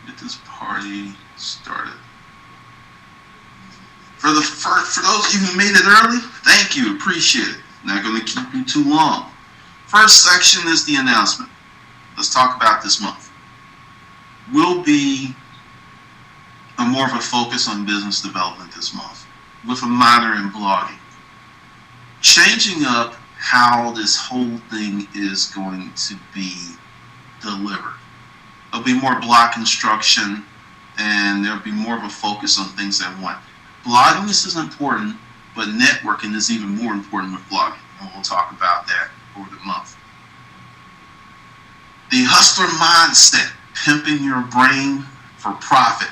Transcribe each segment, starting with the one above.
Get this party started. For those of you who made it early, thank you, appreciate it. Not going to keep you too long. First section is the announcement. Let's talk about this month. Will be more of a focus on business development this month, with a minor in blogging. Changing up how this whole thing is going to be delivered. There'll be more block instruction, and there'll be more of a focus on things I want. Blogging is important, but networking is even more important with blogging, and we'll talk about that over the month. The hustler mindset, pimping your brain for profit.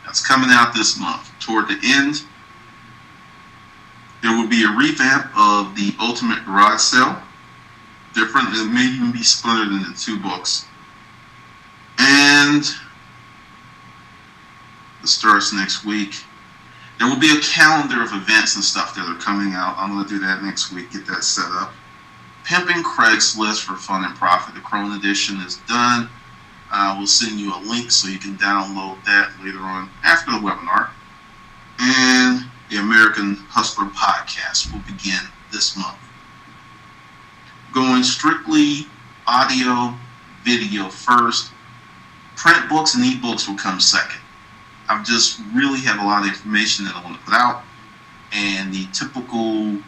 That's coming out this month. Toward the end, there will be a revamp of the Ultimate Garage Sale. Different, it may even be splintered into 2 books. And it starts next week. There will be a calendar of events and stuff that are coming out. I'm going to do that next week, get that set up. Pimping Craigslist for Fun and Profit. The Chrome edition is done. We'll send you a link so you can download that later on after the webinar. And the American Hustler podcast will begin this month. Going strictly audio, video first. Print books and ebooks will come second. I just really have a lot of information that I want to put out. And the typical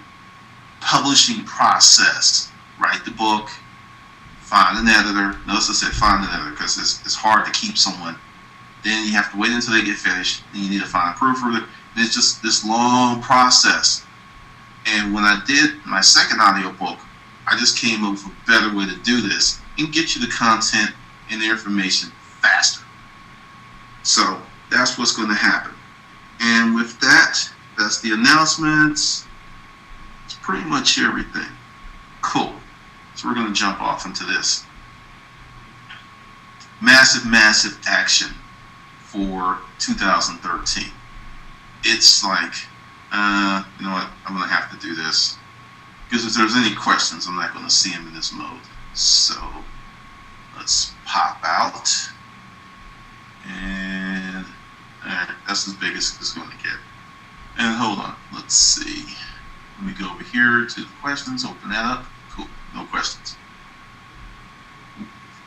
publishing process, write the book, find an editor. Notice I said find an editor because it's hard to keep someone. Then you have to wait until they get finished. Then you need to find a proofreader. And it's just this long process. And when I did my second audiobook, I just came up with a better way to do this and get you the content and the information faster. So that's what's going to happen. And with that, that's the announcements. It's pretty much everything. Cool. So we're going to jump off into this. Massive action for 2013. It's like, you know what, I'm going to have to do this. Because if there's any questions, I'm not going to see them in this mode. So let's pop out. And that's as big as it's going to get. And hold on, let's see. Let me go over here to the questions, open that up. Cool, no questions.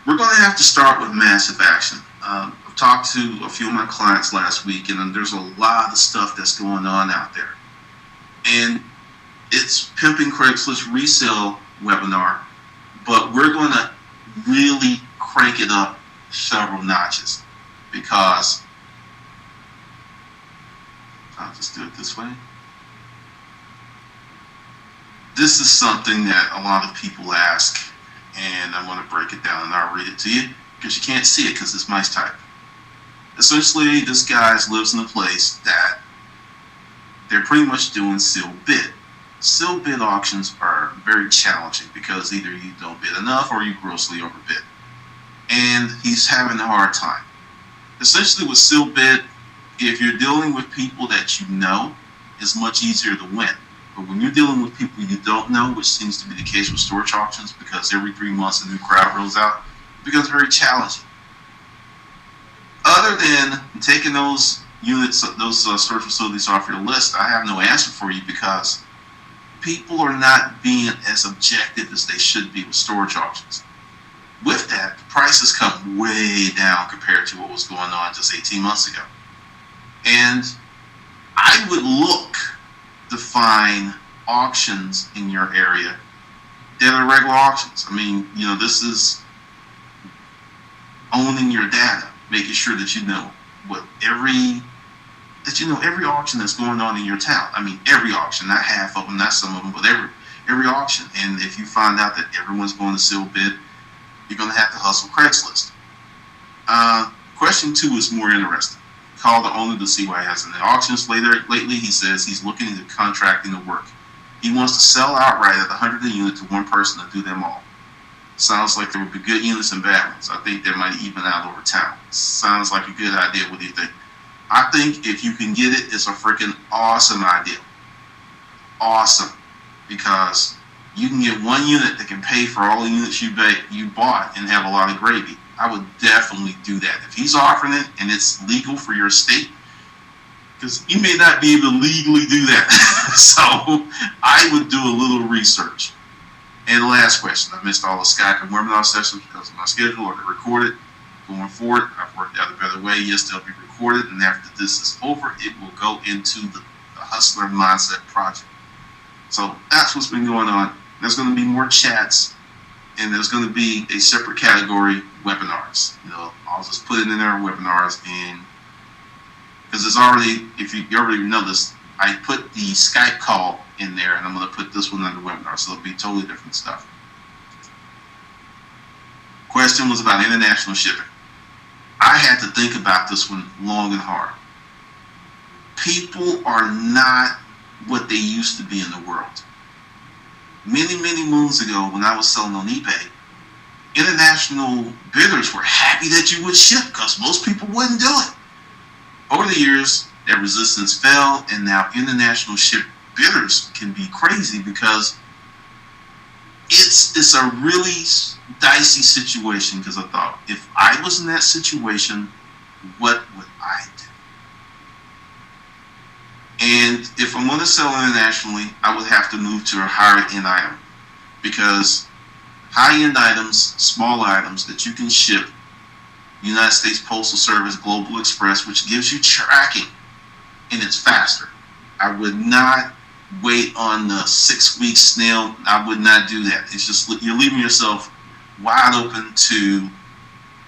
We're going to have to start with massive action. I've talked to a few of my clients last week, and there's a lot of stuff that's going on out there. And it's Pimping Craigslist Resale webinar, but we're going to really crank it up several notches because I'll just do it this way. This is something that a lot of people ask, and I want to break it down and I'll read it to you because you can't see it because it's mice type. Essentially, this guy lives in a place that they're pretty much doing sealed bid. Sealed bid auctions are very challenging because either you don't bid enough or you grossly overbid. And he's having a hard time. Essentially with sealed bid, if you're dealing with people that you know, it's much easier to win. But when you're dealing with people you don't know, which seems to be the case with storage auctions because every 3 months a new crowd rolls out, it becomes very challenging. Other than taking those units, those storage facilities off your list, I have no answer for you because people are not being as objective as they should be with storage auctions. With that, the prices come way down compared to what was going on just 18 months ago. And I would look to find auctions in your area that are regular auctions. I mean, you know, this is owning your data, making sure that you know what every auction that's going on in your town. I mean, every auction, not half of them, not some of them, but every auction. And if you find out that everyone's going to sealed bid, you're going to have to hustle Craigslist. Question 2 is more interesting. Call the owner to see why he hasn't had auctions lately. He says he's looking into contracting the work. He wants to sell outright at 100 a unit to one person to do them all. Sounds like there would be good units and bad ones. I think they might even out over town. Sounds like a good idea. What do you think? I think if you can get it, it's a freaking awesome idea. Awesome. Because you can get one unit that can pay for all the units you bought and have a lot of gravy. I would definitely do that. If he's offering it and it's legal for your state, because you may not be able to legally do that. So I would do a little research. And the last question, I missed all the Skype and webinar sessions because of my schedule or they're recorded. Going forward, I've worked out a better way. Yes, they'll be recorded, and after this is over, it will go into the Hustler Mindset Project. So that's what's been going on. There's going to be more chats, and there's going to be a separate category, webinars. I'll just put it in there, webinars, and because it's already, if you already know this, I put the Skype call in there, and I'm going to put this one under webinar, so it'll be totally different stuff. Question was about international shipping. I had to think about this one long and hard. People are not what they used to be in the world. Many, many moons ago, when I was selling on eBay, international bidders were happy that you would ship because most people wouldn't do it. Over the years, that resistance fell, and now international ship bidders can be crazy because it's a really dicey situation. Because I thought, if I was in that situation, what would I do? And if I'm going to sell internationally, I would have to move to a higher end item, because high-end items, small items that you can ship, United States Postal Service, Global Express, which gives you tracking, and it's faster. I would not wait on the 6-week snail. I would not do that. It's just, you're leaving yourself wide open to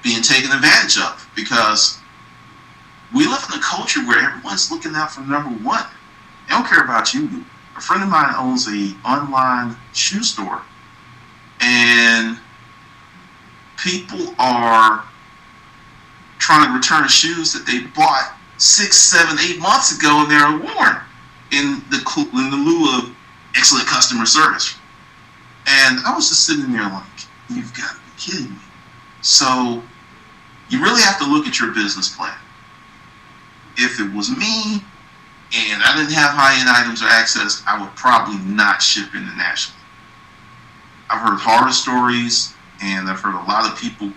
being taken advantage of, because we live in a culture where everyone's looking out for number one. They don't care about you. A friend of mine owns an online shoe store, and people are trying to return shoes that they bought 6, 7, 8 months ago, and they're worn in the lieu of excellent customer service. And I was just sitting there like, you've got to be kidding me. So you really have to look at your business plan. If it was me and I didn't have high-end items or access, I would probably not ship internationally. I've heard horror stories, and I've heard a lot of people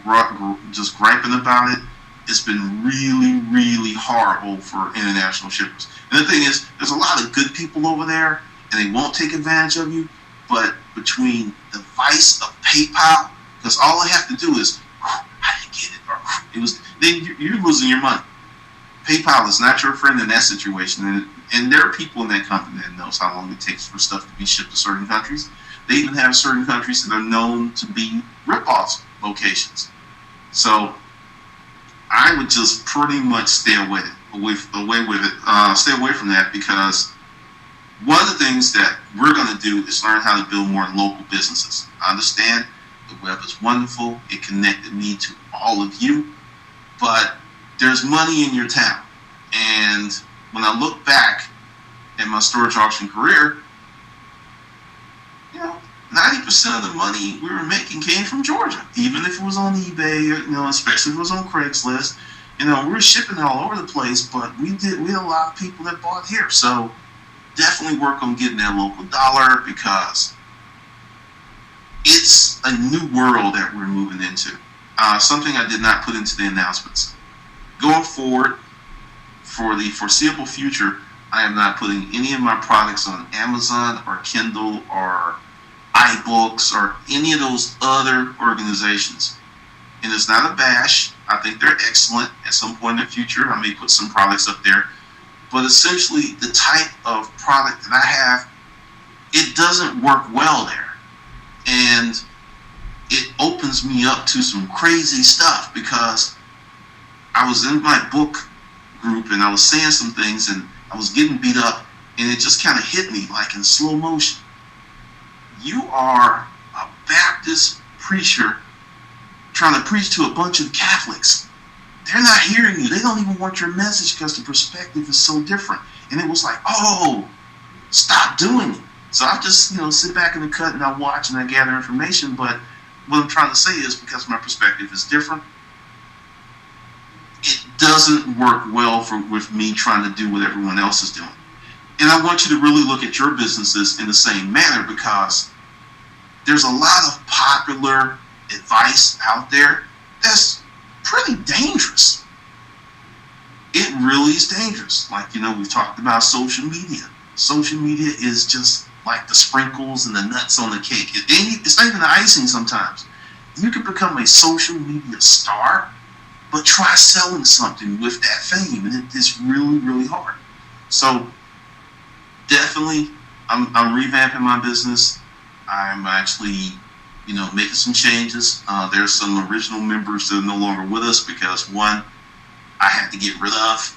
just griping about it. It's been really, really horrible for international shippers. And the thing is, there's a lot of good people over there, and they won't take advantage of you. But between the vice of PayPal, because all I have to do is, I didn't get it, or it was, then you're losing your money. PayPal is not your friend in that situation, and there are people in that company that knows how long it takes for stuff to be shipped to certain countries. They even have certain countries that are known to be rip-off locations. So I would just pretty much stay away from that, because one of the things that we're going to do is learn how to build more local businesses. I understand the web is wonderful. It connected me to all of you, but there's money in your town. And when I look back at my storage auction career, 90% of the money we were making came from Georgia, even if it was on eBay, especially if it was on Craigslist. We were shipping all over the place, but we had a lot of people that bought here. So definitely work on getting that local dollar, because it's a new world that we're moving into. Something I did not put into the announcements. Going forward, for the foreseeable future, I am not putting any of my products on Amazon or Kindle or iBooks or any of those other organizations. And it's not a bash. I think they're excellent. At some point in the future, I may put some products up there. But essentially, the type of product that I have, it doesn't work well there. And it opens me up to some crazy stuff, because I was in my book group and I was saying some things and I was getting beat up, and it just kind of hit me like in slow motion. You are a Baptist preacher trying to preach to a bunch of Catholics. They're not hearing you. They don't even want your message because the perspective is so different. And it was like, oh, stop doing it. So I just, sit back in the cut and I watch and I gather information. But what I'm trying to say is, because my perspective is different, it doesn't work well with me trying to do what everyone else is doing. And I want you to really look at your businesses in the same manner, because there's a lot of popular advice out there that's pretty dangerous. It really is dangerous. Like, we've talked about social media. Social media is just like the sprinkles and the nuts on the cake. It's not even the icing sometimes. You could become a social media star, but try selling something with that fame, and it's really, really hard. So definitely, I'm revamping my business. I'm actually, making some changes. There's some original members that are no longer with us because one, I had to get rid of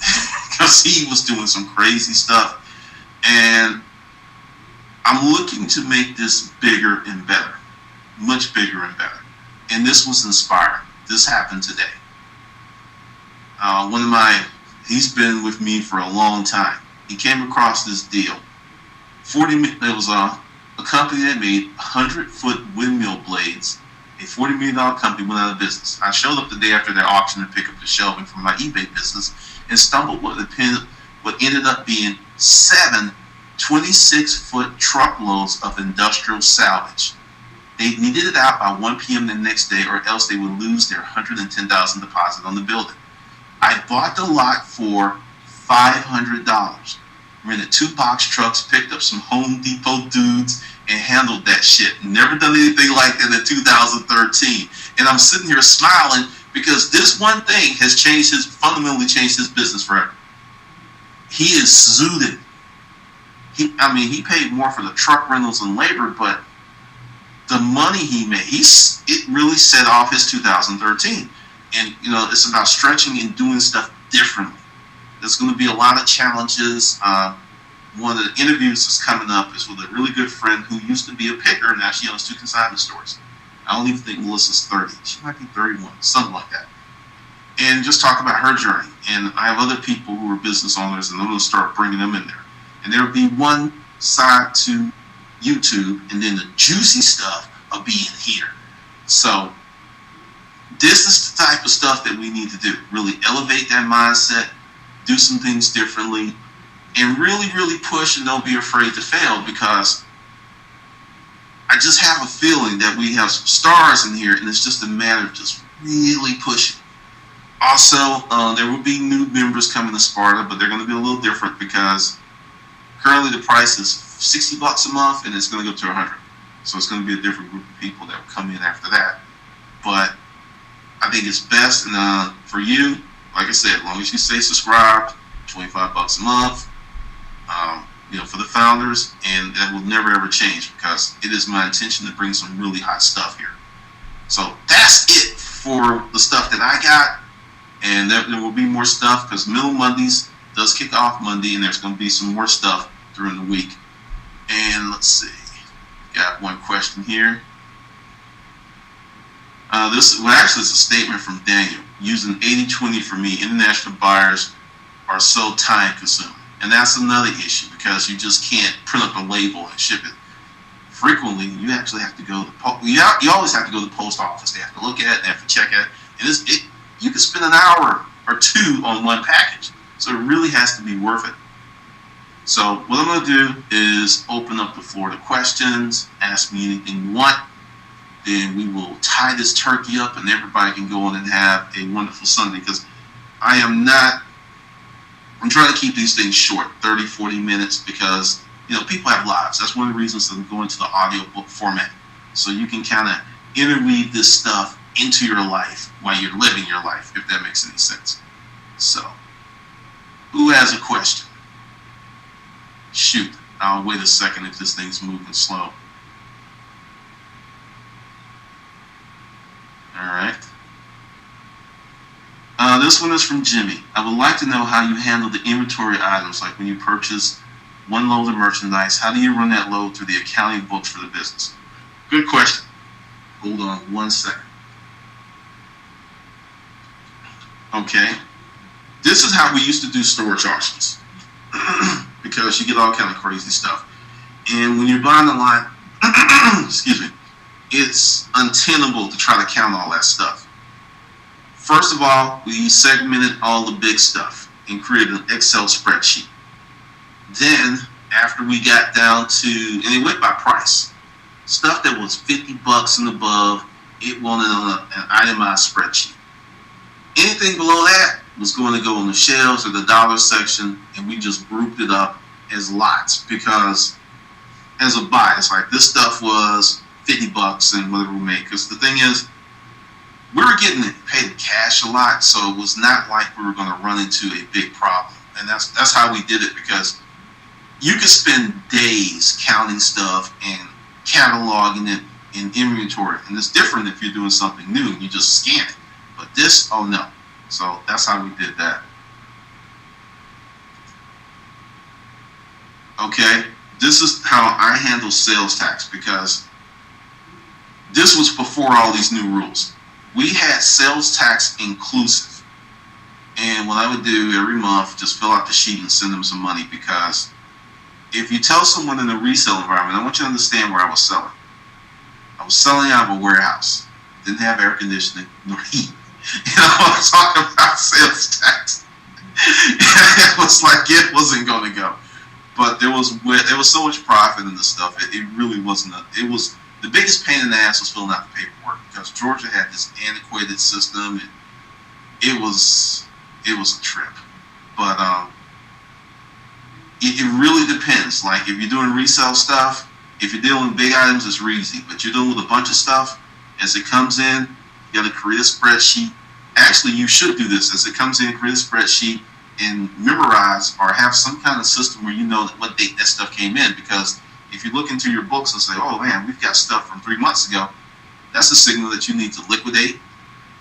because he was doing some crazy stuff. And I'm looking to make this bigger and better, much bigger and better. And this was inspiring. This happened today. He's been with me for a long time. He came across this deal. It was a company that made 100-foot windmill blades. A $40 million company went out of business. I showed up the day after their auction to pick up the shelving from my eBay business and stumbled what ended up being 7 26-foot truckloads of industrial salvage. They needed it out by 1 p.m. the next day, or else they would lose their $110,000 deposit on the building. I bought the lot for $500. Rented 2 box trucks, picked up some Home Depot dudes, and handled that shit. Never done anything like that in 2013. And I'm sitting here smiling because this one thing has fundamentally changed his business forever. He is zooted. He paid more for the truck rentals and labor, but the money he made, it really set off his 2013. And, it's about stretching and doing stuff differently. There's going to be a lot of challenges. One of the interviews that's coming up is with a really good friend who used to be a picker, and now she owns 2 consignment stores. I don't even think Melissa's 30. She might be 31, something like that. And just talk about her journey. And I have other people who are business owners, and I'm going to start bringing them in there. And there will be one side to YouTube, and then the juicy stuff will be in here. So this is the type of stuff that we need to do. Really elevate that mindset, do some things differently, and really, really push and don't be afraid to fail, because I just have a feeling that we have some stars in here, and it's just a matter of just really pushing. Also, there will be new members coming to Sparta, but they're going to be a little different because currently the price is $60 a month, and it's going to go to $100. So it's going to be a different group of people that will come in after that. But I think it's best for you, like I said, as long as you stay subscribed, $25 a month, for the founders, and that will never ever change because it is my intention to bring some really hot stuff here. So that's it for the stuff that I got, and there will be more stuff because Middle Mondays does kick off Monday, and there's going to be some more stuff during the week. And let's see, got one question here. It's a statement from Daniel. Using 80-20 for me, international buyers are so time consuming. And that's another issue because you just can't print up a label and ship it. Frequently, you actually have to go to you always have to go to the post office. They have to look at it, they have to check it. And you can spend an hour or 2 on one package. So it really has to be worth it. So what I'm going to do is open up the floor to questions. Ask me anything you want. Then we will tie this turkey up and everybody can go on and have a wonderful Sunday, because I'm trying to keep these things short, 30, 40 minutes, because people have lives. That's one of the reasons that I'm going to the audiobook format. So you can kind of interweave this stuff into your life while you're living your life, if that makes any sense. So, who has a question? Shoot, I'll wait a second if this thing's moving slow. Alright. This one is from Jimmy. I would like to know how you handle the inventory items, like when you purchase one load of merchandise. How do you run that load through the accounting books for the business? Good question. Hold on one second. Okay. This is how we used to do storage auctions. Because you get all kind of crazy stuff. And when you're buying a lot, excuse me, it's untenable to try to count all that stuff. First of all, we segmented all the big stuff and created an Excel spreadsheet. Then, after we got down to, and it went by price, stuff that was $50 and above, it wanted on an itemized spreadsheet. Anything below that was going to go on the shelves or the dollar section, and we just grouped it up as lots because as a buy, it's like this stuff was $50 and whatever we made. Because the thing is, we were getting paid cash a lot, so it was not like we were going to run into a big problem. And that's how we did it, because you could spend days counting stuff and cataloging it in inventory, and it's different if you're doing something new and you just scan it. But this, oh no. So that's how we did that. Okay, this is how I handle sales tax, because this was before all these new rules. We had sales tax inclusive. And what I would do every month, just fill out the sheet and send them some money, because if you tell someone in a resale environment, I want you to understand where I was selling. I was selling out of a warehouse. Didn't have air conditioning nor heat. I was talking about sales tax. It was like it wasn't going to go. But there was so much profit in the stuff. It really wasn't. It was the biggest pain in the ass was filling out the paperwork, because Georgia had this antiquated system, and it was a trip. But it really depends. Like if you're doing resale stuff, if you're dealing with big items, it's easy. But you're dealing with a bunch of stuff, as it comes in, you got to create a spreadsheet. Actually, you should do this. As it comes in, create a spreadsheet and memorize or have some kind of system where you know what date that stuff came in. Because if you look into your books and say, oh man, we've got stuff from 3 months ago, that's a signal that you need to liquidate,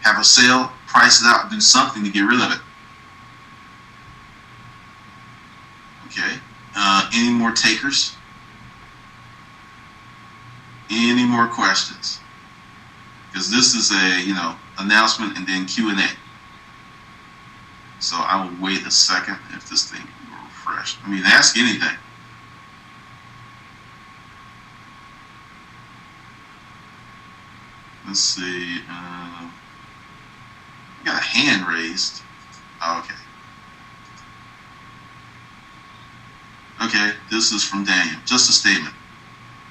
have a sale, price it out, and do something to get rid of it. Okay. Any more takers? Any more questions? Because this is a announcement and then Q&A. So I will wait a second if this thing will refresh. I mean, ask anything. Let's see. I got a hand raised. Oh, okay. Okay, this is from Daniel. Just a statement.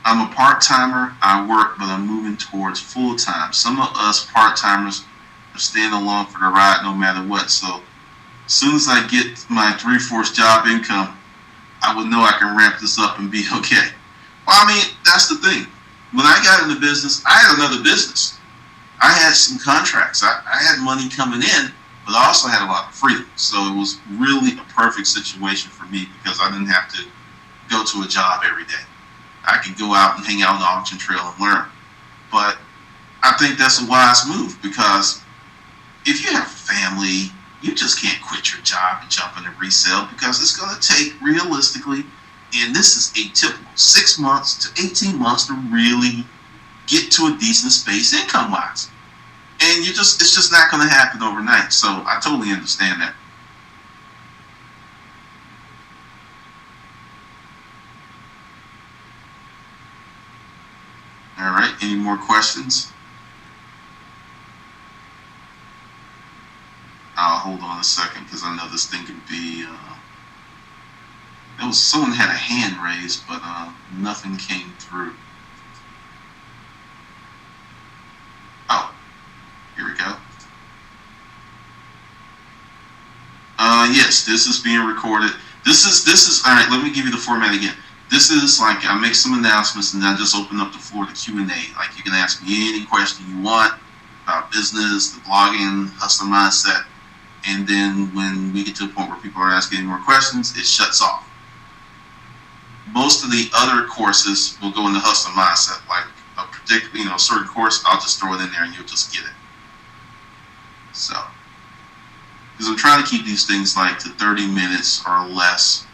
I'm a part-timer. I work, but I'm moving towards full-time. Some of us part-timers are staying along for the ride no matter what. So as soon as I get my 3/4 job income, I would know I can ramp this up and be okay. Well, I mean, that's the thing. When I got into business, I had another business. I had some contracts. I had money coming in, but I also had a lot of freedom. So it was really a perfect situation for me, because I didn't have to go to a job every day. I could go out and hang out on the auction trail and learn. But I think that's a wise move, because if you have family, you just can't quit your job and jump into resale, because it's going to take, realistically, and this is a typical 6 months to 18 months to really get to a decent space income-wise. And it's just not going to happen overnight. So I totally understand that. All right, any more questions? I'll hold on a second, because I know this thing could be. Someone had a hand raised, but nothing came through. Oh, here we go. Yes, this is being recorded. This is all right. Let me give you the format again. This is like I make some announcements and then I just open up the floor to Q&A. Like you can ask me any question you want about business, the blogging, hustler mindset, and then when we get to a point where people are asking any more questions, it shuts off. Most of the other courses will go into hustler mindset, like a particular, certain course. I'll just throw it in there and you'll just get it. So, because I'm trying to keep these things like to 30 minutes or less,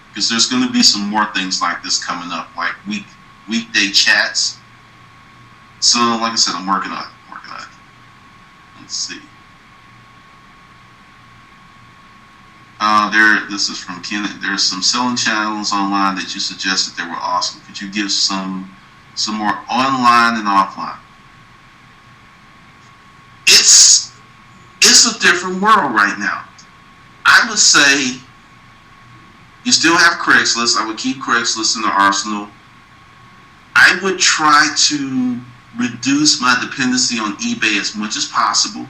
because there's going to be some more things like this coming up, like weekday chats. So, like I said, I'm working on it. Let's see. This is from Ken. There's some selling channels online that you suggested that were awesome. Could you give some more online and offline? It's a different world right now. I would say you still have Craigslist. I would keep Craigslist in the arsenal. I would try to reduce my dependency on eBay as much as possible.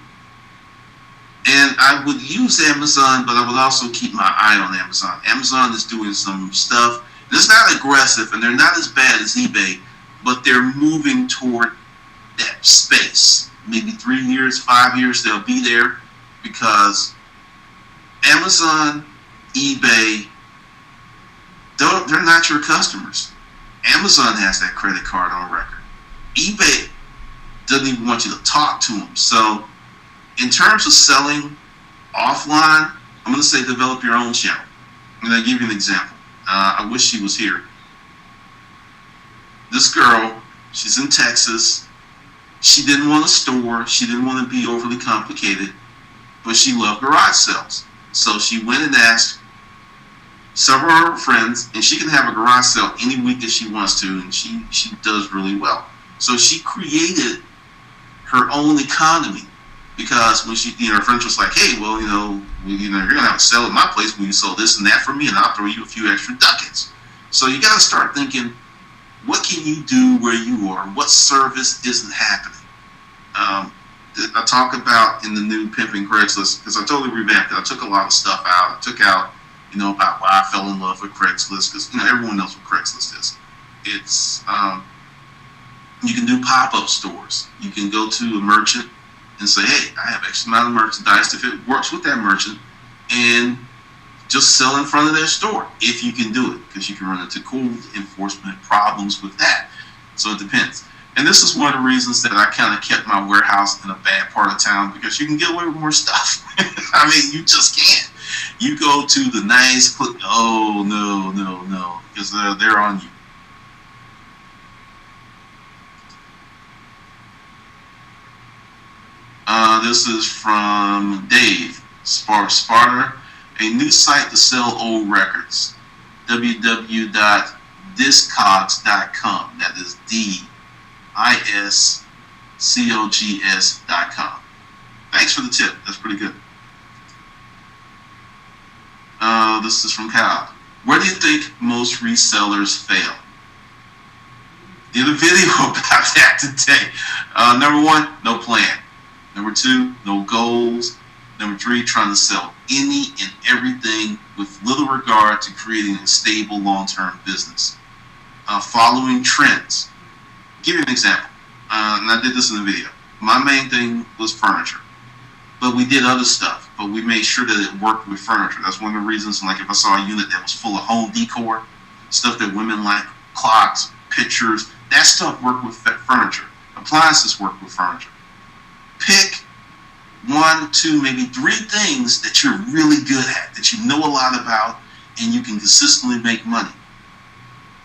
And I would use Amazon, but I would also keep my eye on Amazon. Amazon is doing some stuff. It's not aggressive, and they're not as bad as eBay, but they're moving toward that space. Maybe 3 years, 5 years, they'll be there because Amazon, eBay, they're not your customers. Amazon has that credit card on record. eBay doesn't even want you to talk to them. So in terms of selling offline, I'm going to say develop your own channel. I'm going to give you an example. I wish she was here. This girl, she's in Texas. She didn't want a store. She didn't want to be overly complicated, but she loved garage sales. So she went and asked several of her friends, and she can have a garage sale any week that she wants to, and she does really well. So she created her own economy because when her friends was like, hey, well, you're gonna have a sale at my place when you sell this and that for me, and I'll throw you a few extra ducats. So you got to start thinking, what can you do where you are? What service isn't happening? I talk about in the new Pimping Craigslist, because I totally revamped it. I took a lot of stuff out. I took out, about why I fell in love with Craigslist, because, everyone knows what Craigslist is. It's, you can do pop-up stores. You can go to a merchant and say, hey, I have X amount of merchandise. If it works with that merchant, and just sell in front of their store, if you can do it, because you can run into cool enforcement problems with that. So it depends. And this is one of the reasons that I kind of kept my warehouse in a bad part of town, because you can get away with more stuff. I mean, you just can't. You go to the nice, oh, no, because they're on you. This is from Dave Sparta, a new site to sell old records. www.discogs.com. That is DISCOGS.com. Thanks for the tip. That's pretty good. This is from Kyle. Where do you think most resellers fail? Did a video about that today. Number one, no plan. Number two, no goals. Number three, trying to sell any and everything with little regard to creating a stable long-term business. Following trends. I'll give you an example. And I did this in the video. My main thing was furniture. But we did other stuff. But we made sure that it worked with furniture. That's one of the reasons, like if I saw a unit that was full of home decor, stuff that women like, clocks, pictures, that stuff worked with furniture. Appliances work with furniture. Pick 1, 2, maybe 3 things that you're really good at, that you know a lot about, and you can consistently make money.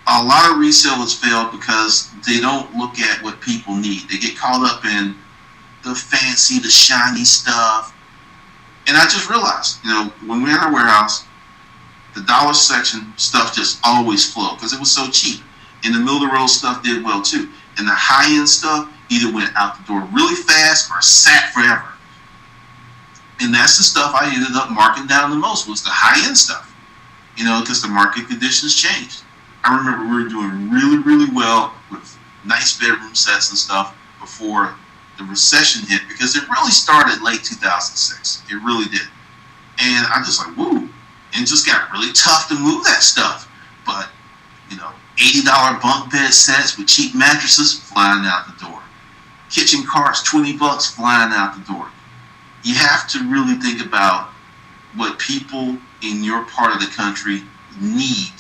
A lot of resellers fail because they don't look at what people need. They get caught up in the fancy, the shiny stuff. And I just realized, when we're in our warehouse, the dollar section stuff just always flowed because it was so cheap. In the middle of the road stuff did well too. And the high-end stuff either went out the door really fast or sat forever. And that's the stuff I ended up marking down the most, was the high-end stuff. Because the market conditions changed. I remember we were doing really, really well with nice bedroom sets and stuff before the recession hit, because it really started late 2006. It really did. And I just like, woo. And it just got really tough to move that stuff. But, $80 bunk bed sets with cheap mattresses flying out the door. Kitchen carts, $20 flying out the door. You have to really think about what people in your part of the country need.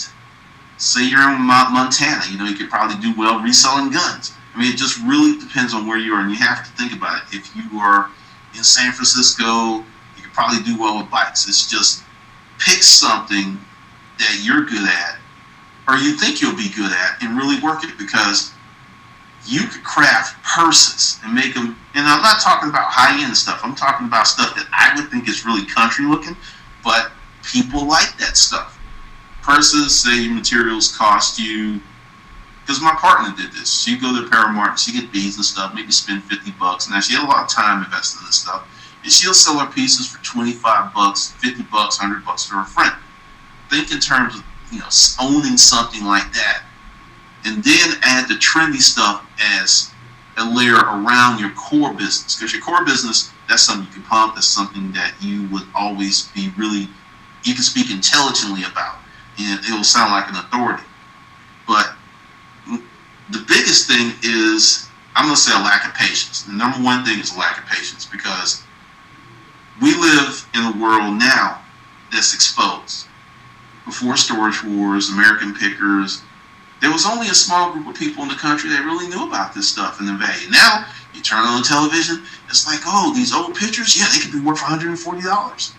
Say you're in Montana, you could probably do well reselling guns. I mean, it just really depends on where you are, and you have to think about it. If you are in San Francisco, you could probably do well with bikes. It's just pick something that you're good at, or you think you'll be good at, and really work it, because you could craft purses and make them, and I'm not talking about high-end stuff. I'm talking about stuff that I would think is really country looking, but people like that stuff. Purses, say materials cost you, because my partner did this. She'd go to Paramount, she'd get beads and stuff, maybe spend $50. Now, she had a lot of time invested in this stuff, and she'll sell her pieces for $25, $50, $100 to her friend. Think in terms of, owning something like that, and then add the trendy stuff as a layer around your core business, because your core business, that's something you can pump. That's something that you would always be really, you can speak intelligently about, and it will sound like an authority. But the biggest thing is, I'm going to say, a lack of patience. The number one thing is a lack of patience, because we live in a world now that's exposed. Before storage wars, American pickers, there was only a small group of people in the country that really knew about this stuff and the value. Now, you turn on the television, it's like, oh, these old pictures, yeah, they could be worth $140.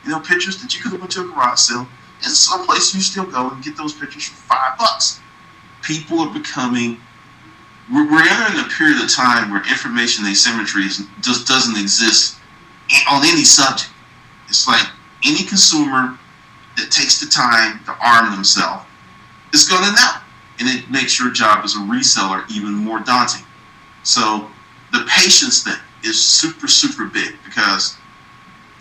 You know, pictures that you could have went to a garage sale, and some place you still go and get those pictures for $5. People are becoming, we're entering a period of time where information asymmetry just doesn't exist on any subject. It's like any consumer that takes the time to arm themselves is going to know. And it makes your job as a reseller even more daunting. So the patience thing is super, super big, because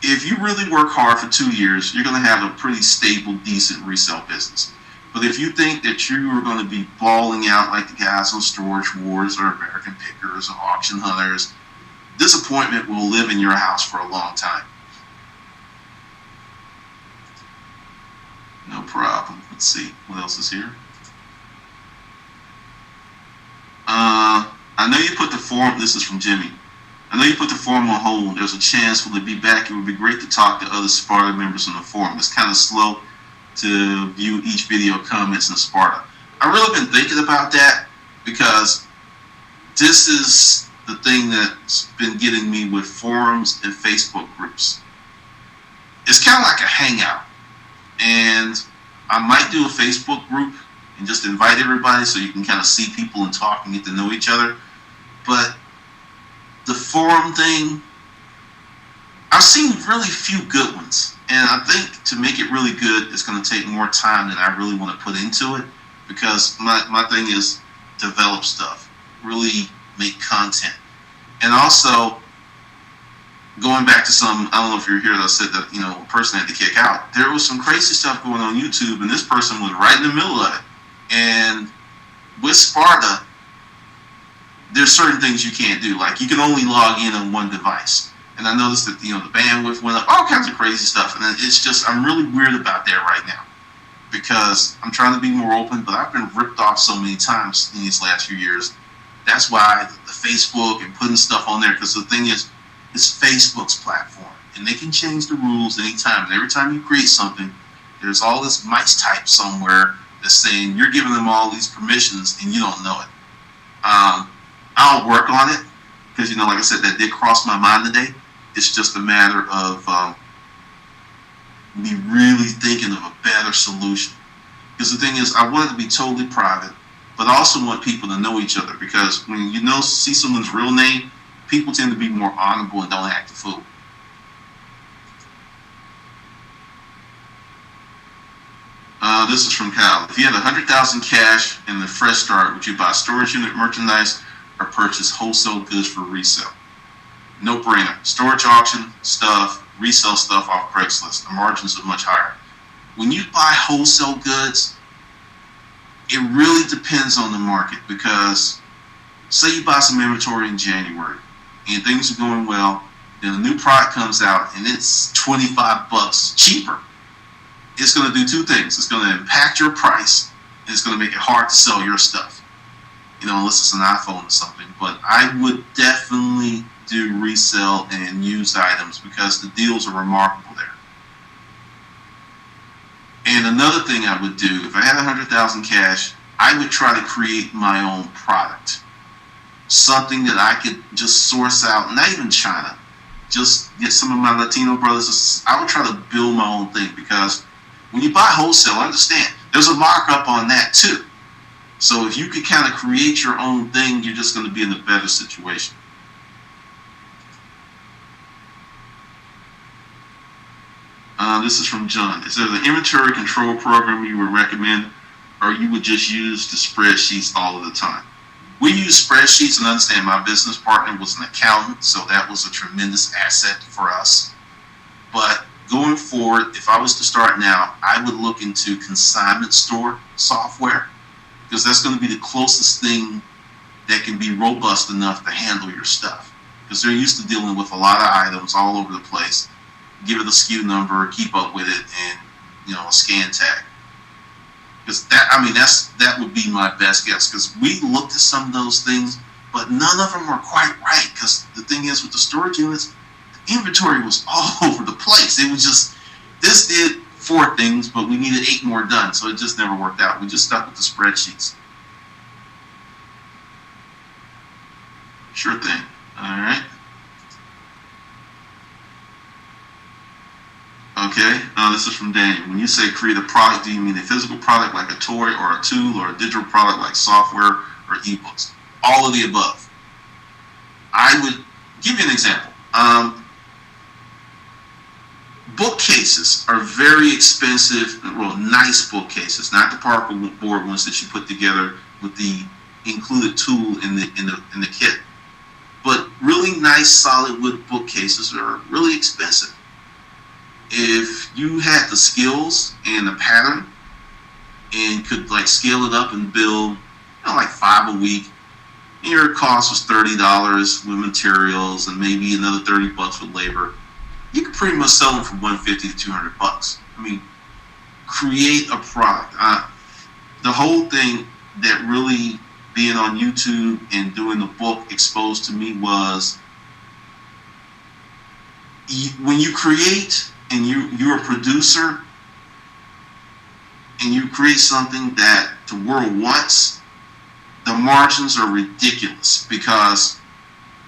if you really work hard for 2 years, you're going to have a pretty stable, decent resale business. But if you think that you are going to be balling out like the guys on Storage Wars or American Pickers or Auction Hunters, disappointment will live in your house for a long time. No problem. Let's see. What else is here? I know you put the forum, this is from Jimmy. I know you put the forum on hold. There's a chance will it be back? It would be great to talk to other Sparta members on the forum. It's kind of slow to view each video comments in Sparta. I've really been thinking about that, because this is the thing that's been getting me with forums and Facebook groups. It's kind of like a hangout. And I might do a Facebook group and just invite everybody so you can kind of see people and talk and get to know each other. But the forum thing, I've seen really few good ones. And I think to make it really good, it's going to take more time than I really want to put into it, because my thing is develop stuff, really make content. And also, going back to some, I don't know if you're here, that said that, you know, a person had to kick out. There was some crazy stuff going on YouTube, and this person was right in the middle of it. And with Sparta, there's certain things you can't do. Like, you can only log in on one device. And I noticed that, you know, the bandwidth went up, all kinds of crazy stuff. And it's just, I'm really weird about that right now, because I'm trying to be more open, but I've been ripped off so many times in these last few years. That's why the Facebook and putting stuff on there, because the thing is, it's Facebook's platform, and they can change the rules anytime. And every time you create something, there's all this mice type somewhere that's saying you're giving them all these permissions and you don't know it. I'll work on it, because, you know, like I said, that did cross my mind today. It's just a matter of me really thinking of a better solution. Because the thing is, I want it to be totally private, but I also want people to know each other, because when you see someone's real name, people tend to be more honorable and don't act a fool. This is from Kyle. If you had $100,000 cash and a fresh start, would you buy storage unit merchandise or purchase wholesale goods for resale? No brainer. Storage auction stuff, resell stuff off Craigslist. The margins are much higher. When you buy wholesale goods, it really depends on the market, because say you buy some inventory in January and things are going well, then a new product comes out and it's $25 cheaper. It's going to do two things. It's going to impact your price, and it's going to make it hard to sell your stuff. You know, unless it's an iPhone or something. But I would definitely do resale and used items, because the deals are remarkable there. And another thing I would do, if I had $100,000 cash, I would try to create my own product. Something that I could just source out, not even China. Just get some of my Latino brothers. I would try to build my own thing, because when you buy wholesale, understand, there's a markup on that too. So if you could kind of create your own thing, you're just going to be in a better situation. This is from John. Is there an inventory control program you would recommend, or you would just use the spreadsheets all of the time? We use spreadsheets, and understand my business partner was an accountant, so that was a tremendous asset for us. But going forward, if I was to start now, I would look into consignment store software, because that's going to be the closest thing that can be robust enough to handle your stuff. because they're used to dealing with a lot of items all over the place. Give it a SKU number, keep up with it, and a scan tag. Because that would be my best guess. Because we looked at some of those things, but none of them were quite right. Because the thing is, with the storage units, the inventory was all over the place. It was just, this did 4 things, but we needed 8 more done, so it just never worked out. We just stuck with the spreadsheets. Sure thing. All right. Okay, this is from Daniel. When you say create a product, do you mean a physical product like a toy or a tool, or a digital product like software or ebooks? All of the above. I would give you an example. Bookcases are very expensive, well, nice bookcases, not the particle board ones that you put together with the included tool in the kit. But really nice solid wood bookcases are really expensive. If you had the skills and the pattern and could scale it up and build like 5 a week, your cost was $30 with materials and maybe another $30 with labor, you could pretty much sell them for $150 to $200. I mean, create a product. The whole thing that really being on YouTube and doing the book exposed to me was when you create and you're a producer and you create something that the world wants, the margins are ridiculous. Because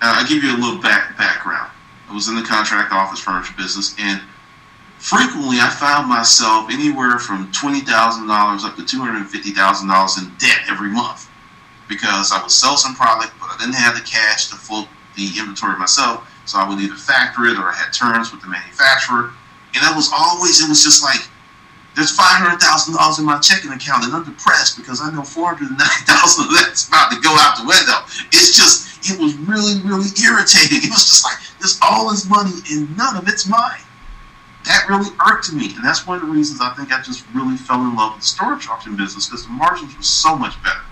I'll give you a little background. I was in the contract office furniture business, and frequently I found myself anywhere from $20,000 up to $250,000 in debt every month, because I would sell some product, but I didn't have the cash to float the inventory myself, so I would either factor it or I had terms with the manufacturer. And it was just like, there's $500,000 in my checking account, and I'm depressed because I know $490,000 of that's about to go out the window. It was really, really irritating. It was just like, there's all this money and none of it's mine. That really irked me, and that's one of the reasons I think I just really fell in love with the storage auction business, because the margins were so much better.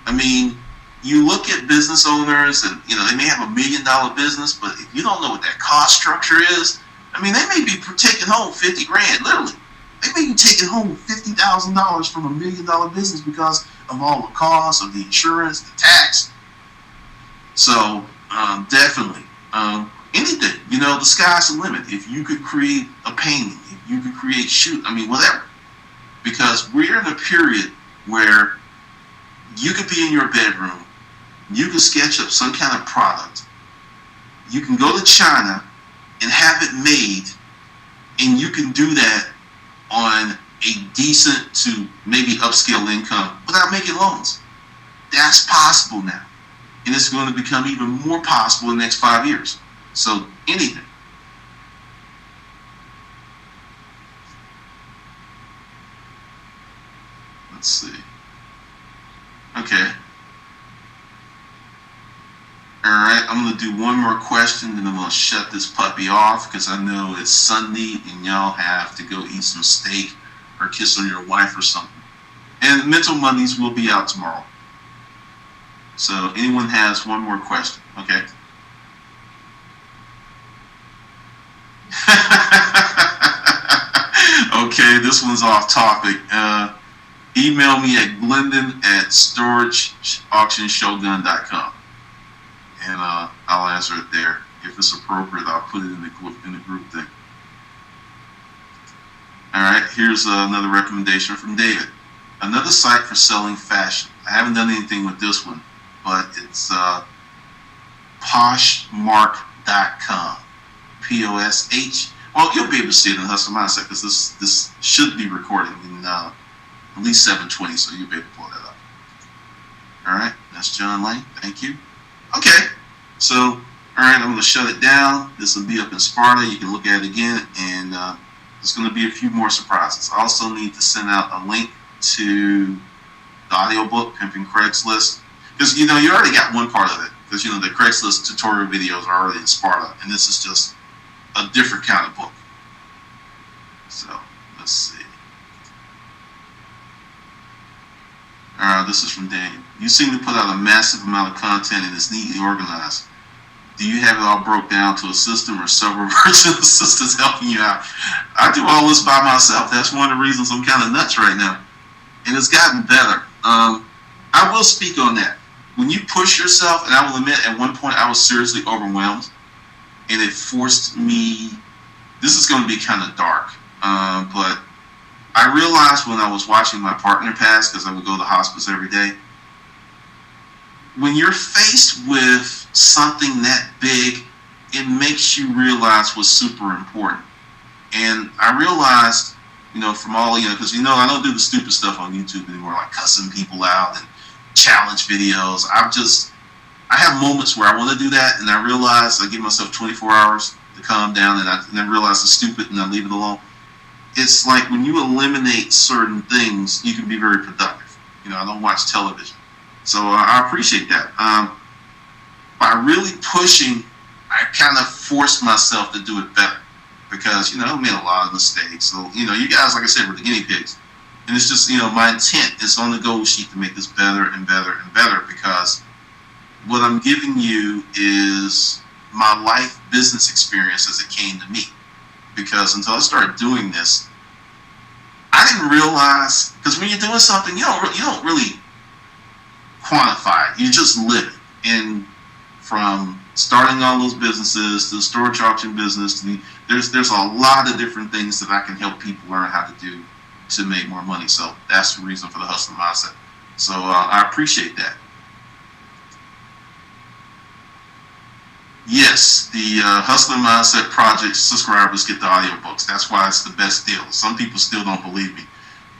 I mean, you look at business owners and, they may have $1 million business, but if you don't know what that cost structure is, I mean, they may be taking home 50 grand, literally. They may be taking home $50,000 from $1 million business because of all the costs of the insurance, the tax. So, definitely, anything, the sky's the limit. If you could create a painting, if you could create whatever. Because we're in a period where you could be in your bedroom, you can sketch up some kind of product, you can go to China and have it made, and you can do that on a decent to maybe upscale income without making loans. That's possible now. And it's going to become even more possible in the next 5 years. So anything. Let's see. Okay. Alright, I'm going to do one more question, then I'm going to shut this puppy off, because I know it's Sunday and y'all have to go eat some steak or kiss on your wife or something. And Mental Mondays will be out tomorrow. So anyone has one more question, okay? Okay, this one's off topic. Email me at glendon@storageauctionshogun.com. And I'll answer it there. If it's appropriate, I'll put it in the group thing. All right, here's another recommendation from David. Another site for selling fashion. I haven't done anything with this one, but it's poshmark.com. P-O-S-H. Well, you'll be able to see it in Hustle Mindset, because this should be recording in at least 7:20, so you'll be able to pull that up. All right, that's John Lane. Thank you. Okay, so, all right, I'm going to shut it down. This will be up in Sparta. You can look at it again, and there's going to be a few more surprises. I also need to send out a link to the audiobook, Pimping Craigslist, because, you already got one part of it, because, the Craigslist tutorial videos are already in Sparta, and this is just a different kind of book. So, let's see. This is from Daniel. You seem to put out a massive amount of content and it's neatly organized. Do you have it all broke down to a system or several virtual assistants helping you out? I do all this by myself. That's one of the reasons I'm kind of nuts right now. And it's gotten better. I will speak on that. When you push yourself, and I will admit, at one point I was seriously overwhelmed, and it forced me. This is going to be kind of dark, but I realized when I was watching my partner pass, because I would go to the hospice every day, when you're faced with something that big, it makes you realize what's super important. And I realized, from all, because, I don't do the stupid stuff on YouTube anymore, like cussing people out and challenge videos. I have moments where I want to do that, and I realize I give myself 24 hours to calm down, and I realize it's stupid, and I leave it alone. It's like when you eliminate certain things, you can be very productive. I don't watch television. So I appreciate that. By really pushing, I kind of forced myself to do it better because, I made a lot of mistakes. So, you guys, like I said, were the guinea pigs. And it's just, my intent is on the goal sheet to make this better and better and better, because what I'm giving you is my life business experience as it came to me. Because until I started doing this, I didn't realize, because when you're doing something, you don't really quantify it. You just live it. And from starting all those businesses to the storage auction business, there's a lot of different things that I can help people learn how to do to make more money. So that's the reason for the hustler mindset. So I appreciate that. Yes, the Hustler Mindset Project subscribers get the audiobooks. That's why it's the best deal. Some people still don't believe me.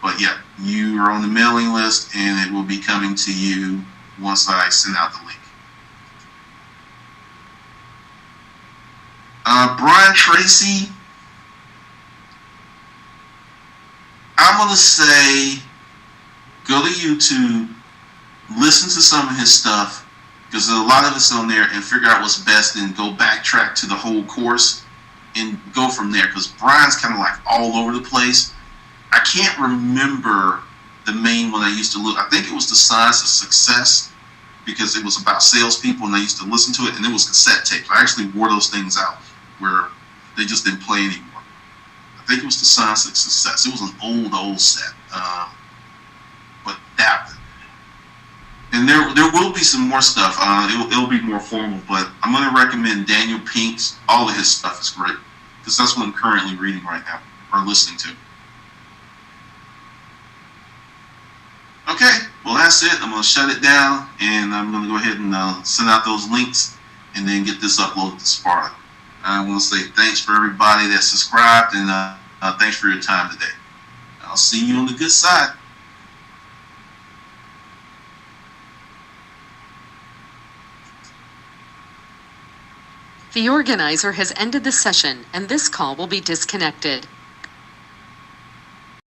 But yeah, you are on the mailing list, and it will be coming to you once I send out the link. Brian Tracy, I'm going to say go to YouTube, listen to some of his stuff, because there's a lot of it's on there, and figure out what's best, and go backtrack to the whole course and go from there, because Brian's kind of like all over the place. I can't remember the main one I used to look. I think it was The Science of Success, because it was about salespeople, and I used to listen to it, and it was cassette tapes. I actually wore those things out where they just didn't play anymore. I think it was The Science of Success. It was an old set. But that one. And there will be some more stuff. It'll be more formal, but I'm going to recommend Daniel Pink's. All of his stuff is great, because that's what I'm currently reading right now, or listening to. Okay, well that's it. I'm going to shut it down, and I'm going to go ahead and send out those links, and then get this uploaded to Sparta. I want to say thanks for everybody that subscribed, and thanks for your time today. I'll see you on the good side. The organizer has ended the session, and this call will be disconnected.